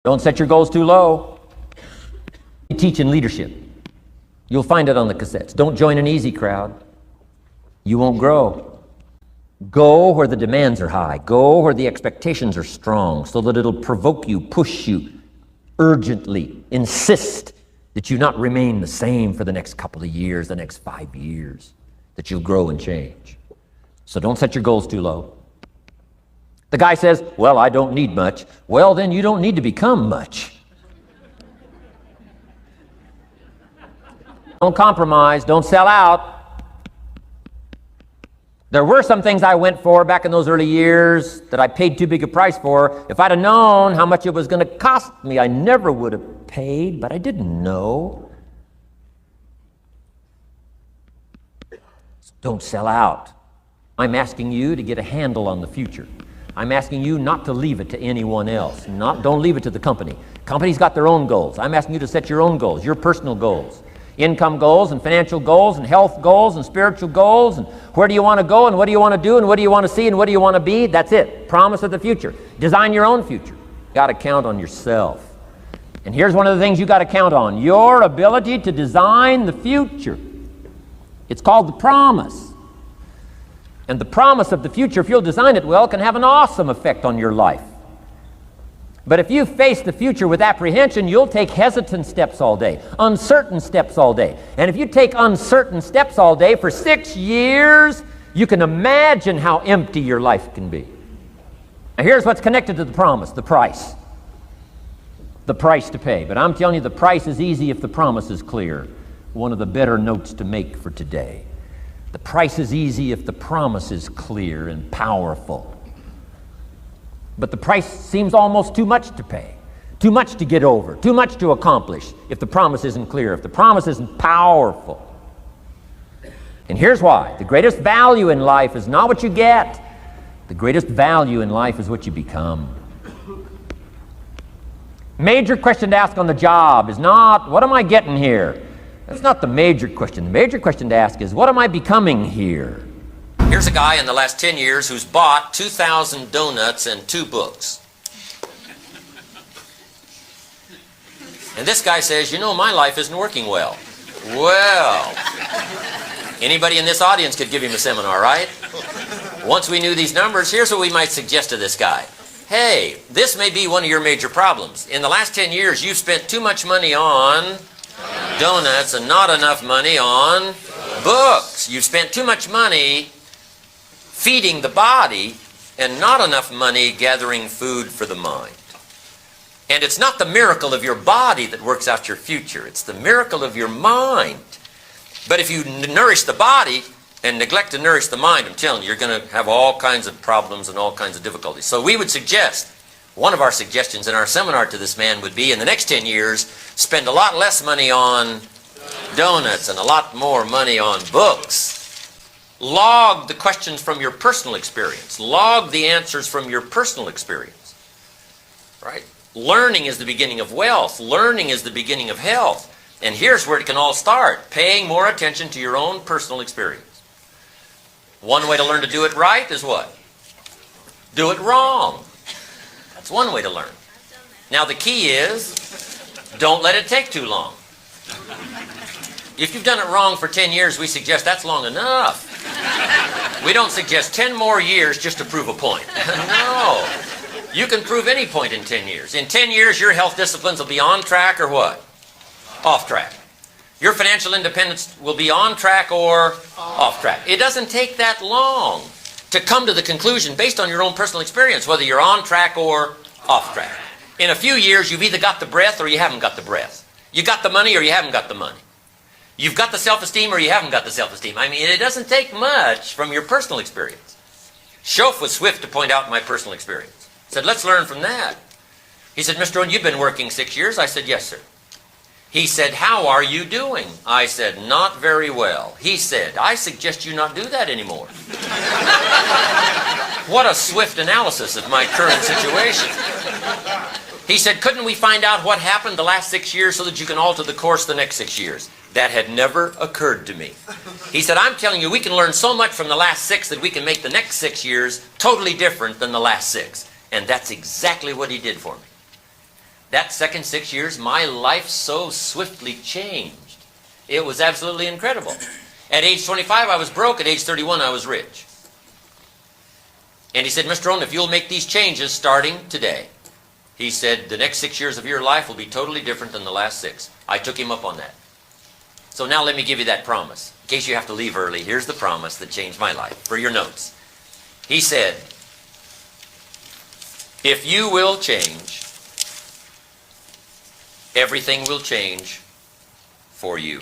Don't set your goals too low. Teach in leadership. You'll find it on the cassettes. Don't join an easy crowd. You won't grow. Go where the demands are high. Go where the expectations are strong so that it'll provoke you, push you, urgently insist that you not remain the same for the next couple of years, the next 5 years, that you'll grow and change. So don't set your goals too low. The guy says, well, I don't need much. Well, then you don't need to become much. Don't compromise. Don't sell out. There were some things I went for back in those early years that I paid too big a price for. If I'd have known how much it was going to cost me, I never would have paid, but I didn't know. So don't sell out. I'm asking you to get a handle on the future. I'm asking you not to leave it to anyone else. Don't leave it to the company. Company's got their own goals. I'm asking you to set your own goals, your personal goals. Income goals and financial goals and health goals and spiritual goals and where do you want to go and what do you want to do and what do you want to see and what do you want to be. That's it. Promise of the future. Design your own future. Got to count on yourself. And here's one of the things you got to count on. Your ability to design the future. It's called the promise. And the promise of the future, if you'll design it well, can have an awesome effect on your life. But if you face the future with apprehension, you'll take hesitant steps all day, uncertain steps all day. And if you take uncertain steps all day for 6 years, you can imagine how empty your life can be. Now here's what's connected to the promise, the price. The price to pay. But I'm telling you, the price is easy if the promise is clear. One of the better notes to make for today. The price is easy if the promise is clear and powerful. But the price seems almost too much to pay, too much to get over, too much to accomplish if the promise isn't clear, if the promise isn't powerful. And here's why. The greatest value in life is not what you get. The greatest value in life is what you become. Major question to ask on the job is not, what am I getting here? That's not the major question. The major question to ask is, what am I becoming here? Here's a guy in the last 10 years who's bought 2,000 donuts and 2 books. And this guy says, you know, my life isn't working well. Well, anybody in this audience could give him a seminar, right? Once we knew these numbers, here's what we might suggest to this guy. Hey, this may be one of your major problems. In the last 10 years, you've spent too much money on donuts and not enough money on books. You've spent too much money feeding the body and not enough money gathering food for the mind. And it's not the miracle of your body that works out your future. It's the miracle of your mind. But if you nourish the body and neglect to nourish the mind, I'm telling you, you're going to have all kinds of problems and all kinds of difficulties. So we would suggest, one of our suggestions in our seminar to this man would be, in the next 10 years, spend a lot less money on donuts and a lot more money on books. Log the questions from your personal experience. Log the answers from your personal experience. Right? Learning is the beginning of wealth. Learning is the beginning of health. And here's where it can all start. Paying more attention to your own personal experience. One way to learn to do it right is what? Do it wrong. That's one way to learn. Now the key is, don't let it take too long. If you've done it wrong for 10 years, we suggest that's long enough. We don't suggest 10 more years just to prove a point. No. You can prove any point in 10 years. In 10 years, your health disciplines will be on track or what? Off track. Your financial independence will be on track or off track. It doesn't take that long to come to the conclusion based on your own personal experience, whether you're on track or off track. In a few years, you've either got the breath or you haven't got the breath. You got the money or you haven't got the money. You've got the self-esteem or you haven't got the self-esteem. I mean, it doesn't take much from your personal experience. Schoaf was swift to point out my personal experience. He said, let's learn from that. He said, Mr. Rohn, you've been working 6 years. I said, yes, sir. He said, how are you doing? I said, not very well. He said, I suggest you not do that anymore. What a swift analysis of my current situation. He said, couldn't we find out what happened the last 6 years so that you can alter the course the next 6 years? That had never occurred to me. He said, I'm telling you, we can learn so much from the last 6 that we can make the next 6 years totally different than the last 6. And that's exactly what he did for me. That second 6 years, my life so swiftly changed. It was absolutely incredible. At age 25, I was broke. At age 31, I was rich. And he said, Mr. Rohn, if you'll make these changes starting today, he said, the next 6 years of your life will be totally different than the last 6. I took him up on that. So now let me give you that promise. In case you have to leave early, here's the promise that changed my life for your notes. He said, if you will change, everything will change for you.